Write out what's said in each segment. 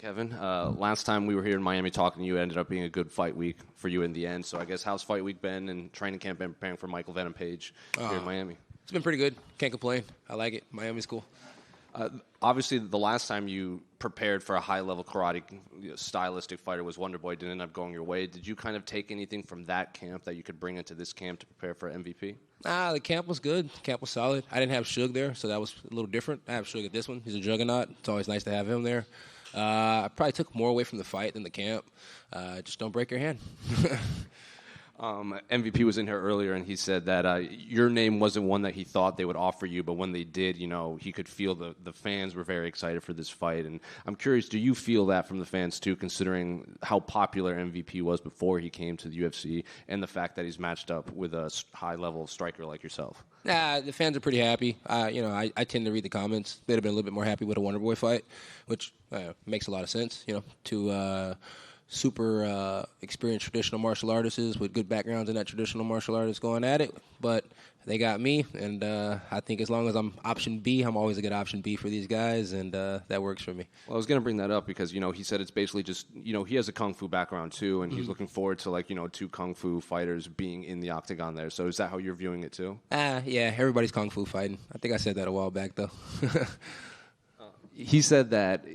Kevin. Last time we were here in Miami talking to you, it ended up being a good fight week for you in the end. So I guess how's fight week been and training camp been preparing for Michael Venom Page here in Miami? It's been pretty good. Can't complain. I like it. Miami's cool. Obviously, the last time you prepared for a high-level karate stylistic fighter was Wonder Boy. Didn't end up going your way. Did you kind of take anything from that camp that you could bring into this camp to prepare for MVP? The camp was good. The camp was solid. I didn't have Suge there, so that was a little different. I have Suge at this one. He's a juggernaut. It's always nice to have him there. I probably took more away from the fight than the camp. Just don't break your hand. MVP was in here earlier, and he said that your name wasn't one that he thought they would offer you, but when they did, he could feel the fans were very excited for this fight. And I'm curious, do you feel that from the fans too, considering how popular MVP was before he came to the UFC and the fact that he's matched up with a high-level striker like yourself? The fans are pretty happy. I tend to read the comments. They'd have been a little bit more happy with a Wonder Boy fight, which makes a lot of sense, to super experienced traditional martial artists with good backgrounds in that traditional martial artist going at it. But they got me, and I think as long as I'm option B, I'm always a good option B for these guys, and that works for me. Well, I was going to bring that up because, he said it's basically just, he has a Kung Fu background too, and he's looking forward to, two Kung Fu fighters being in the octagon there. So is that how you're viewing it too? Yeah, everybody's Kung Fu fighting. I think I said that a while back, though. He said that,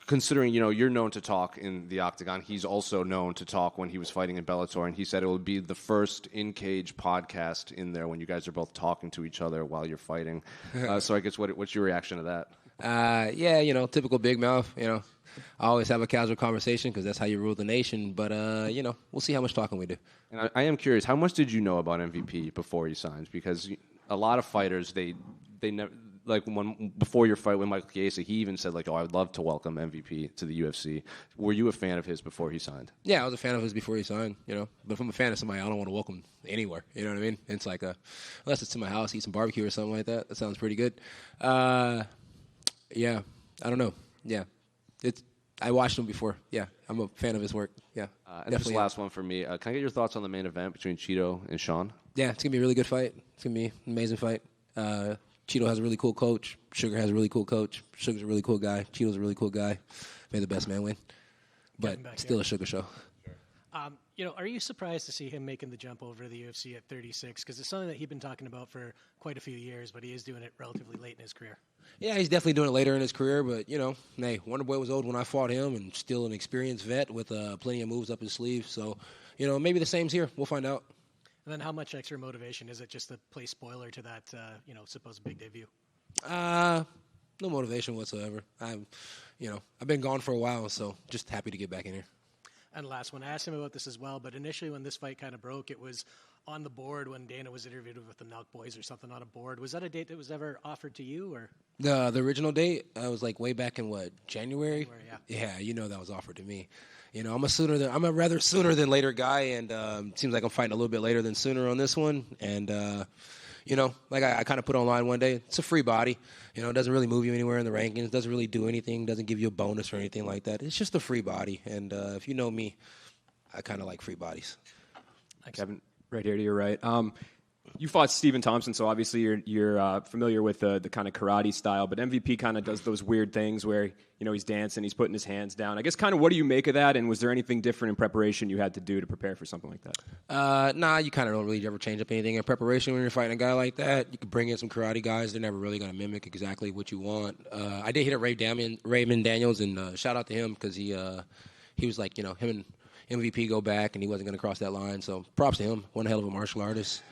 considering, you're known to talk in the octagon, he's also known to talk when he was fighting in Bellator, and he said it would be the first in-cage podcast in there when you guys are both talking to each other while you're fighting. So I guess what's your reaction to that? Typical big mouth, I always have a casual conversation because that's how you rule the nation, but, we'll see how much talking we do. And I am curious, how much did you know about MVP before he signed? Because a lot of fighters, they never... before your fight with Michael Chiesa, he even said, I would love to welcome MVP to the UFC. Were you a fan of his before he signed? Yeah, I was a fan of his before he signed, But if I'm a fan of somebody, I don't want to welcome anywhere, you know what I mean? It's unless it's to my house, eat some barbecue or something like that. That sounds pretty good. Yeah, I don't know. Yeah. I watched him before. Yeah, I'm a fan of his work. Yeah, and this last one for me. Can I get your thoughts on the main event between Cheeto and Sean? Yeah, it's going to be a really good fight. It's going to be an amazing fight. Cheeto has a really cool coach. Sugar has a really cool coach. Sugar's a really cool guy. Cheeto's a really cool guy. May the best man win. But still a Sugar show. Are you surprised to see him making the jump over to the UFC at 36? Because it's something that he's been talking about for quite a few years, but he is doing it relatively late in his career. Yeah, he's definitely doing it later in his career, but, hey, Wonder Boy was old when I fought him and still an experienced vet with plenty of moves up his sleeve. So, maybe the same's here. We'll find out. And then how much extra motivation is it just to play spoiler to that, supposed big debut? No motivation whatsoever. I've been gone for a while, so just happy to get back in here. And last one, I asked him about this as well, but initially when this fight kind of broke, it was on the board when Dana was interviewed with the Nelk Boys or something on a board. Was that a date that was ever offered to you? Or The original date was way back in January? Yeah. Yeah, that was offered to me. I'm a rather sooner than later guy, and seems like I'm fighting a little bit later than sooner on this one. And I kind of put online one day, it's a free body. It doesn't really move you anywhere in the rankings, doesn't really do anything, doesn't give you a bonus or anything like that. It's just a free body. And if you know me, I kind of like free bodies. Thanks. Kevin, right here to your right. You fought Stephen Thompson, so obviously you're familiar with the kind of karate style, but MVP kind of does those weird things where, he's dancing, he's putting his hands down. I guess kind of what do you make of that, and was there anything different in preparation you had to do to prepare for something like that? Nah, you kind of don't really ever change up anything in preparation when you're fighting a guy like that. You can bring in some karate guys. They're never really going to mimic exactly what you want. I did hit at Raymond Daniels, and shout out to him because he was like, him and MVP go back, and he wasn't going to cross that line. So props to him. One hell of a martial artist.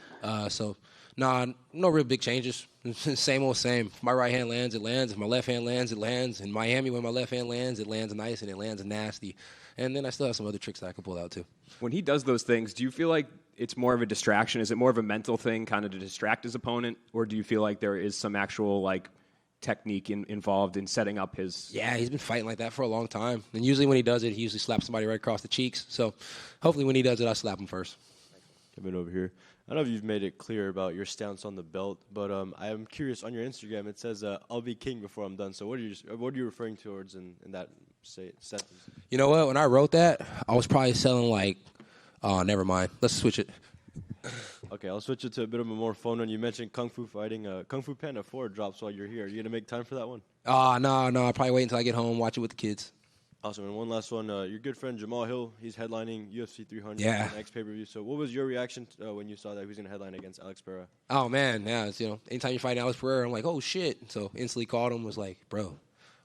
No real big changes. Same old same. If my right hand lands, it lands. If my left hand lands, it lands. In Miami, when my left hand lands, it lands nice and it lands nasty. And then I still have some other tricks that I can pull out too. When he does those things, do you feel like it's more of a distraction? Is it more of a mental thing kind of to distract his opponent? Or do you feel like there is some actual technique involved in setting up his... Yeah, he's been fighting like that for a long time. And usually when he does it, he usually slaps somebody right across the cheeks. So hopefully when he does it, I slap him first. Kevin over here. I don't know if you've made it clear about your stance on the belt, but I am curious. On your Instagram, it says, I'll be king before I'm done. So what are you referring towards in that sentence? You know what? When I wrote that, I was probably selling never mind. Let's switch it. Okay, I'll switch it to a bit of a more fun one. You mentioned Kung Fu fighting. Kung Fu Panda 4 drops while you're here. Are you going to make time for that one? No. I'll probably wait until I get home, watch it with the kids. Awesome. And one last one. Your good friend Jamal Hill, he's headlining UFC 300 Yeah. next pay-per-view. So what was your reaction when you saw that he was going to headline against Alex Pereira? Oh man, yeah. It's, anytime you fight Alex Pereira, I'm like, oh shit. So instantly called him, was like, bro,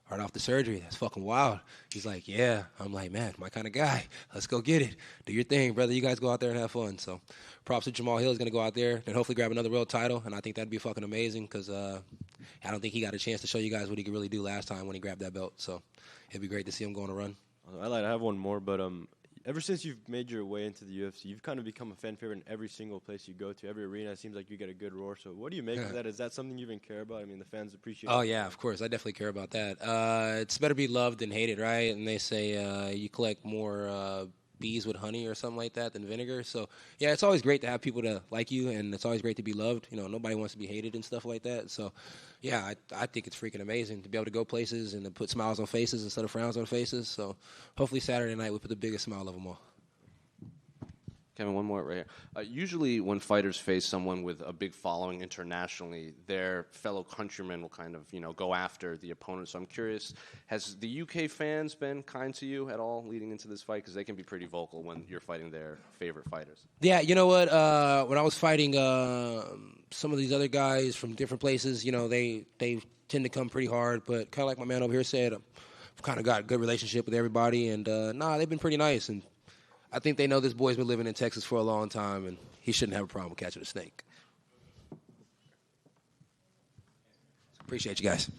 right off the surgery, that's fucking wild. He's like, yeah. I'm like, man, my kind of guy. Let's go get it. Do your thing, brother. You guys go out there and have fun. So props to Jamal Hill. He's going to go out there and hopefully grab another world title, and I think that'd be fucking amazing because I don't think he got a chance to show you guys what he could really do last time when he grabbed that belt. So it'd be great to see him go on a run. I have one more, but ever since you've made your way into the UFC, you've kind of become a fan favorite in every single place you go to. Every arena, it seems like you get a good roar. So what do you make of that? Is that something you even care about? I mean, the fans appreciate it. Oh, yeah, of course. I definitely care about that. It's better be loved than hated, right? And they say you collect more bees with honey or something like that than vinegar. So, yeah, it's always great to have people to like you, and it's always great to be loved. Nobody wants to be hated and stuff like that. So, yeah, I think it's freaking amazing to be able to go places and to put smiles on faces instead of frowns on faces. So, hopefully Saturday night we put the biggest smile of them all. Kevin, one more right here. Usually when fighters face someone with a big following internationally, their fellow countrymen will kind of, go after the opponent. So I'm curious, has the UK fans been kind to you at all leading into this fight? Because they can be pretty vocal when you're fighting their favorite fighters. Yeah, you know what? When I was fighting some of these other guys from different places, they tend to come pretty hard. But kind of like my man over here said, I've kind of got a good relationship with everybody. And, they've been pretty nice. And I think they know this boy's been living in Texas for a long time, and he shouldn't have a problem catching a snake. Appreciate you guys.